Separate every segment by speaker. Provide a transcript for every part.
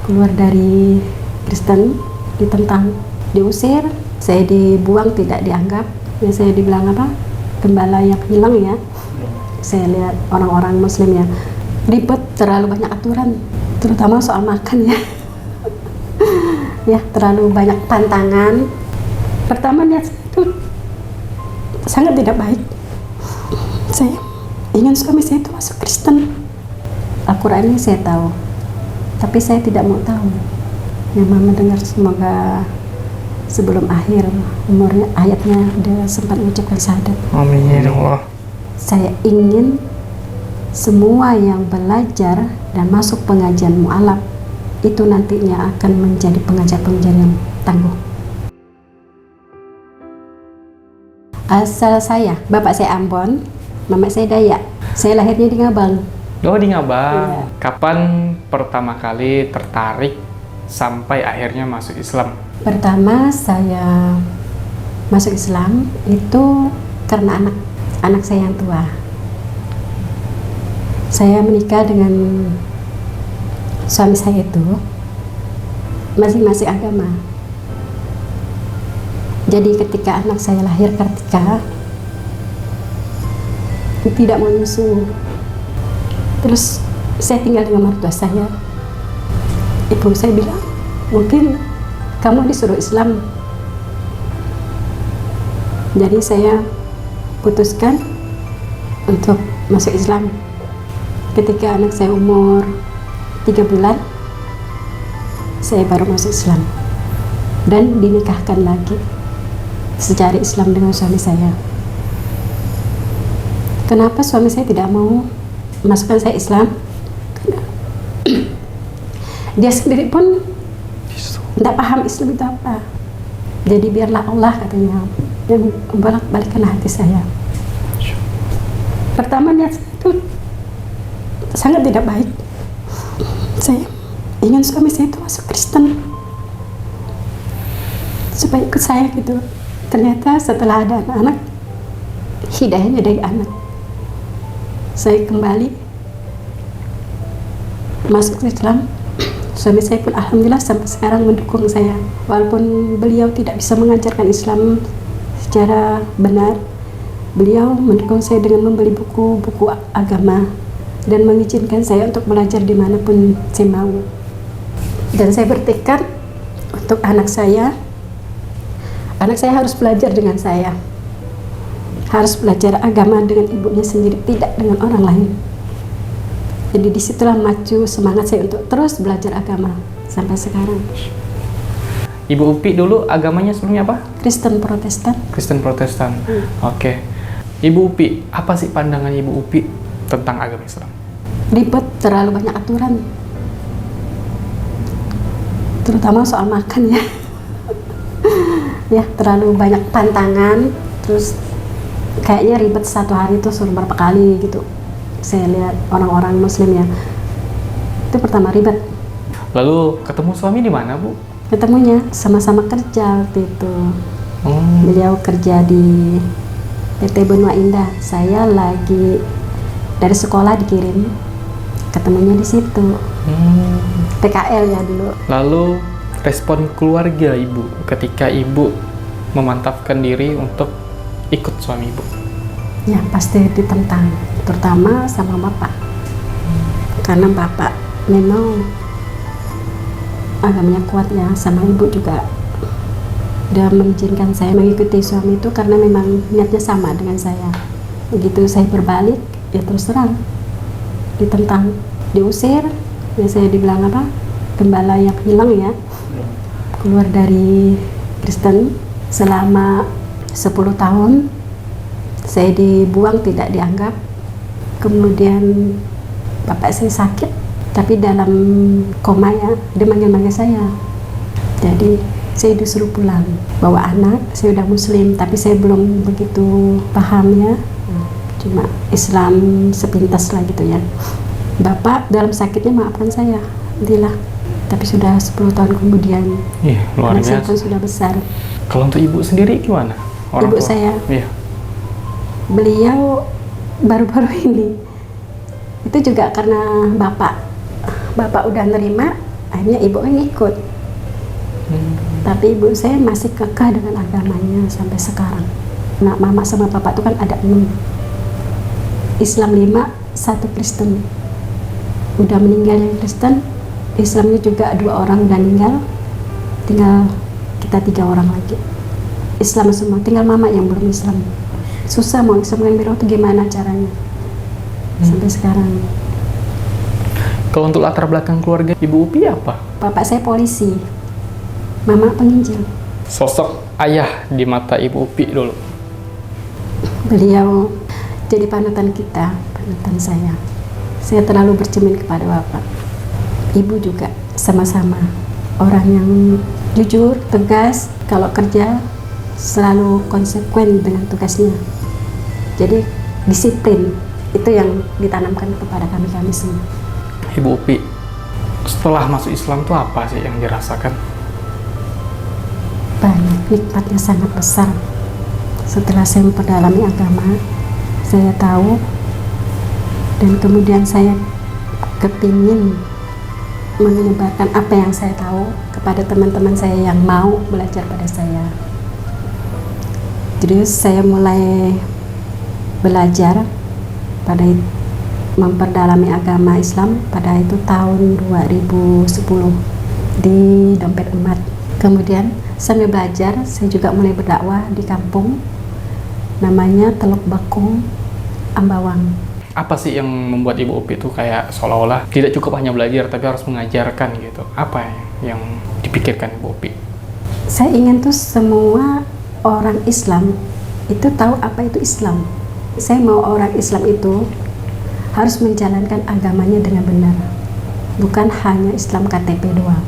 Speaker 1: keluar dari Kristen, ditentang, diusir, saya dibuang, tidak dianggap. Ya, saya dibilang apa? Gembala yang hilang ya. Saya lihat orang-orang Muslim ya, ribet, terlalu banyak aturan, terutama soal makan ya. Ya, terlalu banyak pantangan. Pertama niat itu sangat tidak baik. Saya ingin suami saya itu masuk Kristen. Al-Quran ini saya tahu, tapi saya tidak mau tahu. Yang mama dengar semoga sebelum akhir umurnya ayatnya dia sempat mengucapkan syahadat.
Speaker 2: Amin ya Allah.
Speaker 1: Saya ingin semua yang belajar dan masuk pengajian mu'alaf itu nantinya akan menjadi pengajar-pengajar yang tangguh. Asal saya, bapak saya Ambon, mama saya Dayak. Saya lahirnya di Ngabang.
Speaker 2: Oh, di Ngabang.
Speaker 1: Iya.
Speaker 2: Kapan pertama kali tertarik sampai akhirnya masuk Islam?
Speaker 1: Pertama saya masuk Islam itu karena anak saya yang tua. Saya menikah dengan suami saya itu masing-masing agama. Jadi ketika anak saya lahir ketika tidak mau nyusu, terus saya tinggal dengan mertua saya. Ibu saya bilang, mungkin kamu disuruh Islam. Jadi saya putuskan untuk masuk Islam. Ketika anak saya umur 3 bulan, saya baru masuk Islam dan dinikahkan lagi secara Islam dengan suami saya. Kenapa suami saya tidak mau masukkan saya Islam? Dia sendiri pun tidak paham Islam itu apa. Jadi biarlah Allah katanya yang membolak-balikkan hati saya. Pertama niat saya itu sangat tidak baik. Saya ingin suami saya itu masuk Kristen supaya ikut saya gitu. Ternyata setelah ada anak-anak, hidayahnya dari anak. Saya kembali masuk Islam. Suami saya pun alhamdulillah sampai sekarang mendukung saya. Walaupun beliau tidak bisa mengajarkan Islam secara benar, beliau mendukung saya dengan membeli buku-buku agama dan mengizinkan saya untuk belajar dimanapun saya mau. Dan saya bertekad untuk anak saya harus belajar dengan saya, harus belajar agama dengan ibunya sendiri, tidak dengan orang lain. Jadi disitulah macu semangat saya untuk terus belajar agama sampai sekarang.
Speaker 2: Ibu Upi dulu agamanya sebelumnya apa?
Speaker 1: Kristen Protestan.
Speaker 2: Kristen Protestan. Oke. Ibu Upi, apa sih pandangan Ibu Upi tentang agama Islam?
Speaker 1: Ribet, terlalu banyak aturan, terutama soal makan ya. Ya, terlalu banyak pantangan. Terus kayaknya ribet, satu hari itu suruh berapa kali gitu. Saya lihat orang-orang Muslim ya, itu pertama ribet.
Speaker 2: Lalu ketemu suami di mana, Bu?
Speaker 1: Ketemunya sama-sama kerja waktu itu. Beliau kerja di PT Benua Indah, saya lagi dari sekolah dikirim, ketemunya di situ. PKL ya dulu.
Speaker 2: Lalu respon keluarga Ibu ketika Ibu memantapkan diri untuk ikut suami Ibu?
Speaker 1: Ya pasti ditentang, terutama sama bapak. Karena bapak memang agamanya kuat ya, sama ibu juga. Dia mengizinkan saya mengikuti suami itu karena memang niatnya sama dengan saya. Begitu saya berbalik, ya terus terang ditentang, diusir. Ya saya dibilang apa? Gembala yang hilang ya. Keluar dari Kristen selama 10 tahun. Saya dibuang, tidak dianggap. Kemudian bapak saya sakit, tapi dalam koma ya, dia manggil-manggil saya. Jadi saya disuruh pulang, bawa anak. Saya udah Muslim, tapi saya belum begitu paham ya. Cuma Islam sepintas lah gitu ya. Bapak dalam sakitnya maafkan saya, alhamdulillah. Tapi sudah 10 tahun kemudian,
Speaker 2: luar biasa.
Speaker 1: saya pun sudah besar.
Speaker 2: Kalau untuk Ibu sendiri gimana?
Speaker 1: Ibu saya?
Speaker 2: Iya.
Speaker 1: Beliau baru-baru ini itu juga karena bapak udah nerima, Akhirnya ibu ikut. Tapi ibu saya masih kekeh dengan agamanya sampai sekarang. Nah, mama sama papa itu kan ada 6. Islam 5, 1 Kristen. Udah meninggal yang Kristen, Islamnya juga 2 orang udah meninggal. Tinggal kita 3 orang lagi. Islam semua, tinggal mama yang belum Islam. Susah mau Islam dengan Miro itu gimana caranya sampai sekarang.
Speaker 2: Kalau untuk latar belakang keluarga Ibu Upi apa?
Speaker 1: Bapak saya polisi, mama penginjil.
Speaker 2: Sosok ayah di mata Ibu Upi dulu.
Speaker 1: Beliau jadi panutan kita, panutan saya. Saya terlalu bercermin kepada bapak. Ibu juga sama-sama orang yang jujur, tegas, kalau kerja selalu konsekuen dengan tugasnya. Jadi disiplin itu yang ditanamkan kepada kami semua.
Speaker 2: Ibu Upi, setelah masuk Islam itu apa sih yang dirasakan?
Speaker 1: Banyak, nikmatnya sangat besar. Setelah saya memperdalami agama, saya tahu, dan kemudian saya kepingin menyebarkan apa yang saya tahu kepada teman-teman saya yang mau belajar pada saya. Jadi saya mulai belajar pada memperdalami agama Islam pada itu tahun 2010 di Dompet Emat. Kemudian sambil belajar, saya juga mulai berdakwah di kampung namanya Teluk Bakung, Ambawang.
Speaker 2: Apa sih yang membuat Ibu Upi itu kayak seolah-olah tidak cukup hanya belajar tapi harus mengajarkan gitu? Apa yang dipikirkan Ibu Upi?
Speaker 1: Saya ingin tuh semua orang Islam itu tahu apa itu Islam. Saya mau orang Islam itu harus menjalankan agamanya dengan benar, bukan hanya Islam KTP doang.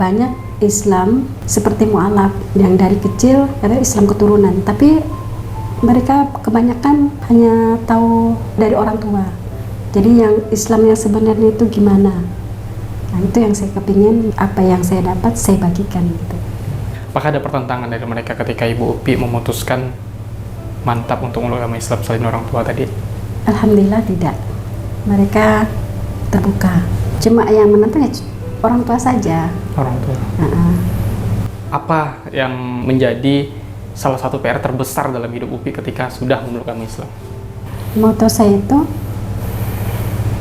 Speaker 1: Banyak Islam seperti mu'alaf yang dari kecil ada Islam keturunan, tapi mereka kebanyakan hanya tahu dari orang tua. Jadi yang Islam yang sebenarnya itu gimana? Nah, itu yang saya kepingin, apa yang saya dapat saya bagikan gitu.
Speaker 2: Apakah ada pertentangan dari mereka ketika Ibu Upi memutuskan mantap untuk meluk agama Islam selain orang tua tadi?
Speaker 1: Alhamdulillah tidak. Mereka terbuka. Cuma yang menentang ya orang tua saja.
Speaker 2: Orang tua. Apa yang menjadi salah satu PR terbesar dalam hidup Upi ketika sudah memeluk agama Islam?
Speaker 1: Moto saya itu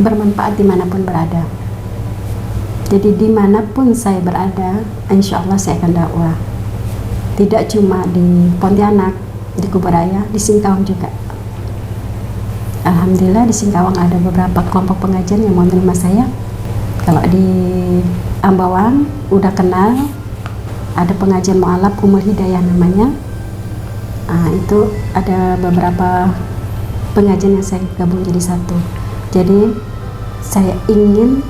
Speaker 1: bermanfaat dimanapun berada. Jadi dimanapun saya berada, insya Allah saya akan dakwah. Tidak cuma di Pontianak, di Kuburaya, di Singkawang juga. Alhamdulillah di Singkawang ada beberapa kelompok pengajian yang mau menerima saya. Kalau di Ambawang udah kenal, ada pengajian mu'alaf Umul Hidayah namanya. Itu ada beberapa pengajian yang saya gabung jadi satu. Jadi saya ingin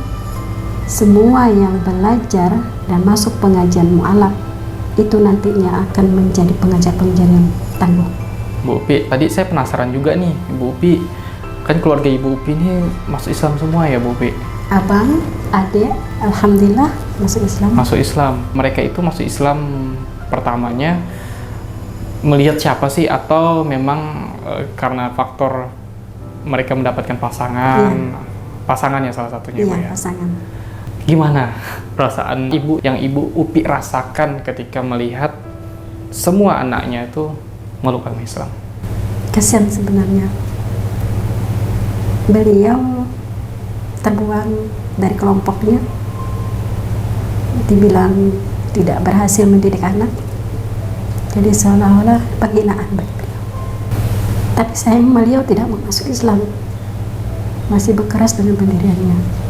Speaker 1: semua yang belajar dan masuk pengajian mu'alaf itu nantinya akan menjadi pengajar-pengajar yang tangguh.
Speaker 2: Bu Upi, tadi saya penasaran juga nih, Bu Upi, kan keluarga Ibu Upi ini masuk Islam semua ya Bu Upi?
Speaker 1: Abang, adik, alhamdulillah masuk Islam.
Speaker 2: Masuk Islam. Mereka itu masuk Islam pertamanya melihat siapa sih, atau memang karena faktor mereka mendapatkan pasangan, pasangannya salah satunya Bu ya?
Speaker 1: Pasangan.
Speaker 2: Gimana perasaan Ibu yang Ibu Upi rasakan ketika melihat semua anaknya itu meluk agama Islam?
Speaker 1: Kasihan sebenarnya. Beliau terbuang dari kelompoknya, dibilang tidak berhasil mendidik anak, jadi seolah-olah penghinaan bagi beliau. Tapi sayang beliau tidak mau masuk Islam, masih berkeras dengan pendiriannya.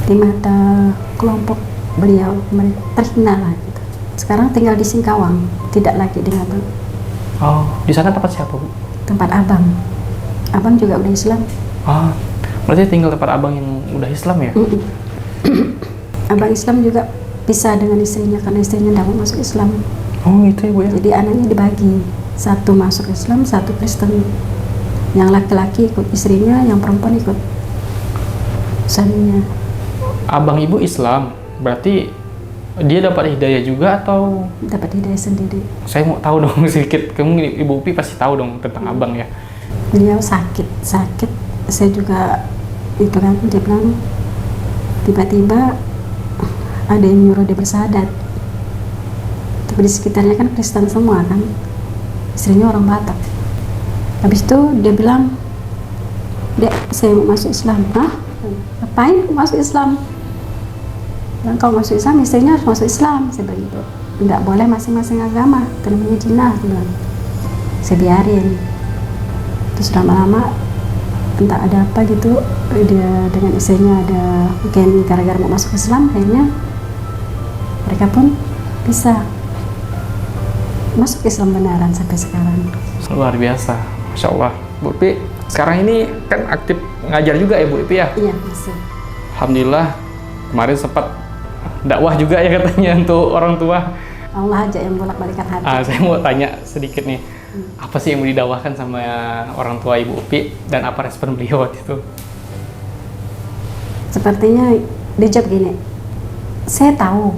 Speaker 1: Di mata kelompok beliau mereka terhina lah gitu. Sekarang tinggal di Singkawang, tidak lagi di Ngabang.
Speaker 2: Oh, di sana tempat siapa Bu?
Speaker 1: Tempat abang. Abang juga udah Islam.
Speaker 2: Ah, berarti tinggal tempat abang yang udah Islam ya?
Speaker 1: Abang Islam juga pisah dengan istrinya karena istrinya tidak mau masuk Islam.
Speaker 2: Oh gitu ya Bu ya?
Speaker 1: Jadi anaknya dibagi, satu masuk Islam, satu Kristen. Yang laki-laki ikut istrinya, yang perempuan ikut suaminya.
Speaker 2: Abang Ibu Islam, berarti dia dapat hidayah juga atau?
Speaker 1: Dapat hidayah sendiri.
Speaker 2: Saya mau tahu dong sedikit, kamu Ibu Upi pasti tahu dong tentang abang ya?
Speaker 1: Beliau sakit. Saya juga itu kan, dia bilang tiba-tiba ada yang nyuruh dia bersyahadat. Tapi di sekitarnya kan Kristen semua kan, istrinya orang Batak. Habis itu dia bilang, "Dek, saya mau masuk Islam." "Hah? Ngapain masuk Islam?" "Dan kalau masuk Islam, istrinya harus masuk Islam." Saya bilang gitu. "Enggak boleh masing-masing agama, itu namanya jinah." Saya biarin. Terus lama-lama entah ada apa gitu, dia dengan istrinya ada mungkin gara-gara mau masuk Islam, akhirnya mereka pun bisa masuk Islam beneran sampai sekarang.
Speaker 2: Luar biasa, Masya Allah. Bu Upi, sekarang ini kan aktif ngajar juga ya Bu Upi ya?
Speaker 1: Iya, masih.
Speaker 2: Alhamdulillah, kemarin sempat dakwah juga ya katanya untuk orang tua.
Speaker 1: Allah aja yang bolak-balikan hati.
Speaker 2: Saya mau tanya sedikit nih, apa sih yang mau didakwahkan sama orang tua Ibu Upi dan apa respon beliau waktu itu?
Speaker 1: Sepertinya dia jawab gini, saya tahu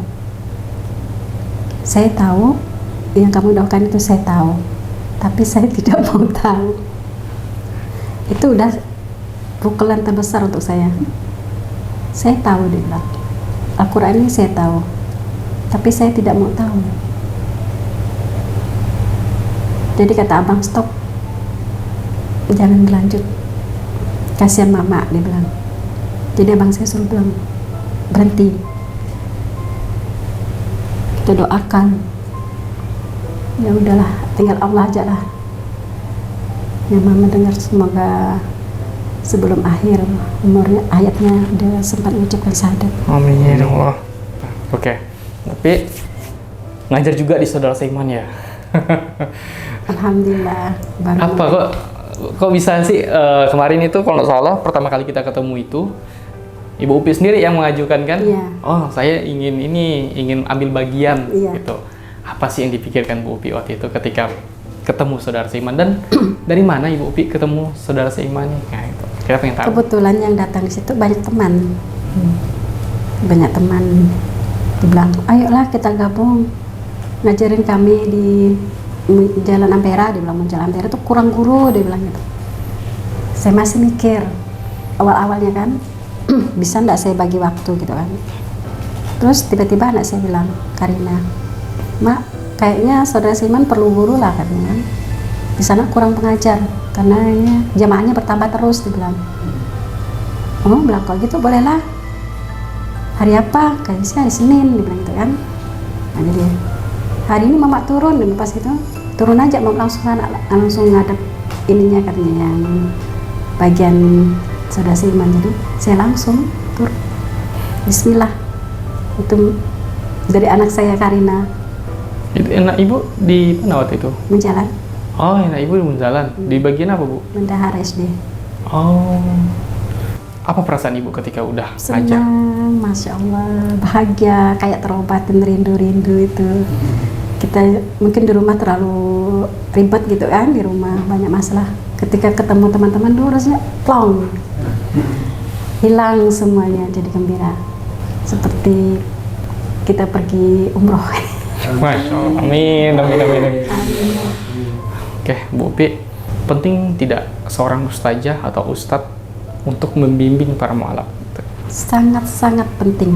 Speaker 1: yang kamu doakan itu, saya tahu, tapi saya tidak mau tahu. Itu udah pukulan terbesar untuk saya. Saya tahu, dia bilang, Al-Quran ini saya tahu, tapi saya tidak mau tahu. Jadi kata abang, stop, jangan berlanjut, kasihan mama, dia bilang. Jadi abang saya suruh bilang, berhenti, kita doakan, ya udahlah, tinggal Allah aja lah yang mama dengar. Semoga sebelum akhir umurnya, ayatnya dia sempat mengucapkan syahadat.
Speaker 2: Amin ya Allah. Oke, tapi ngajar juga di saudara seiman ya?
Speaker 1: Alhamdulillah.
Speaker 2: Apa kok bisa sih kemarin itu kalau nggak salah pertama kali kita ketemu itu Ibu Upi sendiri yang mengajukan kan?
Speaker 1: Iya.
Speaker 2: Oh, saya ingin ambil bagian
Speaker 1: Iya.
Speaker 2: gitu. Apa sih yang dipikirkan Bu Upi waktu itu ketika ketemu saudara seiman, dan dari mana Ibu Upi ketemu saudara seiman? Nah, itu kita pengen tahu.
Speaker 1: Kebetulan yang datang di situ banyak teman. Banyak teman dibilang, ayolah kita gabung, ngajarin kami di Jalan Ampera. Dia bilang, Jalan Ampera itu kurang guru, dia bilang gitu. Saya masih mikir awal-awalnya kan, bisa nggak saya bagi waktu gitu kan. Terus tiba-tiba anak saya bilang, Karina, Mak, kayaknya saudara seiman perlu guru lah katanya. Di sana kurang pengajar karena ini jamaahnya bertambah terus, dia bilang. Oh, bilang kalau gitu bolehlah. Hari apa? Kayaknya hari Senin, dia bilang gitu kan. Nah, jadi hari ini mama turun, dan pas itu turun aja, mau langsung ngadep ininya katanya yang bagian saudara seiman. Jadi saya langsung turun. Bismillah. Itu dari anak saya Karina.
Speaker 2: Itu enak Ibu di mana waktu itu?
Speaker 1: Menjalan.
Speaker 2: Oh, enak Ibu di Menjalan. Di bagian apa Bu?
Speaker 1: Bendahara SD.
Speaker 2: Oh, apa perasaan Ibu ketika udah ngajar?
Speaker 1: Senang, Masya Allah, bahagia, kayak terobatin rindu-rindu itu. Kita mungkin di rumah terlalu ribet gitu kan, di rumah banyak masalah. Ketika ketemu teman-teman dulu rasanya plong, hilang semuanya, jadi gembira. Seperti kita pergi umroh.
Speaker 2: Masya Allah, amin. Oke, Bu Upi, penting tidak seorang ustazah atau ustadz untuk membimbing para mu'alaf?
Speaker 1: Sangat-sangat penting.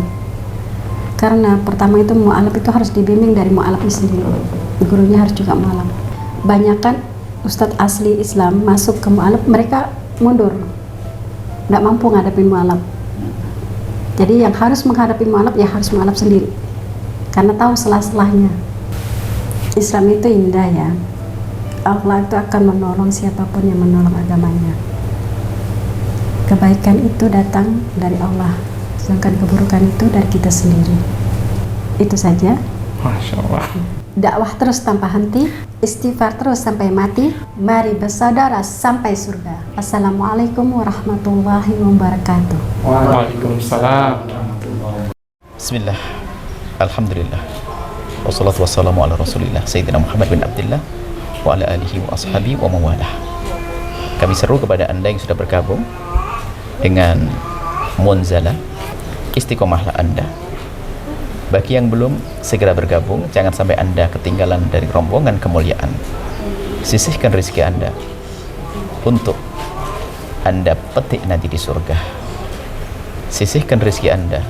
Speaker 1: Karena pertama itu mu'alaf itu harus dibimbing dari mu'alafnya sendiri. Gurunya harus juga mu'alaf. Banyak kan ustadz asli Islam masuk ke mu'alaf, mereka mundur, nggak mampu ngadepin mu'alaf. Jadi yang harus menghadapi mu'alaf ya harus mu'alaf sendiri, karena tahu selah-selahnya. Islam itu indah ya. Allah itu akan menolong siapapun yang menolong agamanya. Kebaikan itu datang dari Allah, sedangkan keburukan itu dari kita sendiri. Itu saja.
Speaker 2: Masya Allah.
Speaker 1: Dakwah terus tanpa henti, istighfar terus sampai mati, mari bersaudara sampai surga. Assalamualaikum warahmatullahi wabarakatuh.
Speaker 2: Waalaikumsalam.
Speaker 3: Bismillah, Alhamdulillah, wassalatu wassalamu ala rasulillah Sayyidina Muhammad bin Abdullah wa ala alihi wa ashabi wa mawalah. Kami seru kepada Anda yang sudah bergabung dengan Munzalah, istiqomahlah Anda. Bagi yang belum, segera bergabung, jangan sampai Anda ketinggalan dari rombongan kemuliaan. Sisihkan rezeki Anda untuk Anda petik nanti di surga. Sisihkan rezeki Anda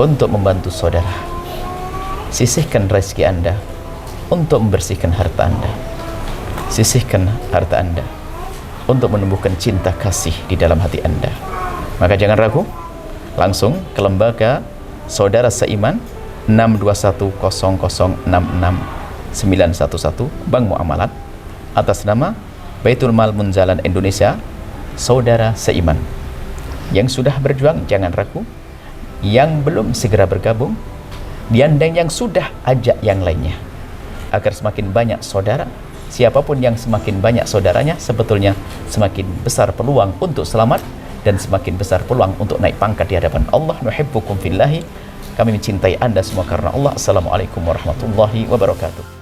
Speaker 3: untuk membantu saudara. Sisihkan rezeki Anda untuk membersihkan harta Anda. Sisihkan harta Anda untuk menumbuhkan cinta kasih di dalam hati Anda. Maka jangan ragu, langsung ke lembaga Saudara Seiman 62100669911 Bank Muamalat atas nama Baitul Mal Munzalan Indonesia Saudara Seiman. Yang sudah berjuang jangan ragu, yang belum segera bergabung, dan yang sudah ajak yang lainnya, agar semakin banyak saudara. Siapapun yang semakin banyak saudaranya, sebetulnya semakin besar peluang untuk selamat dan semakin besar peluang untuk naik pangkat di hadapan Allah. Nuhibbukum fillahi, kami mencintai Anda semua karena Allah. Assalamualaikum warahmatullahi wabarakatuh.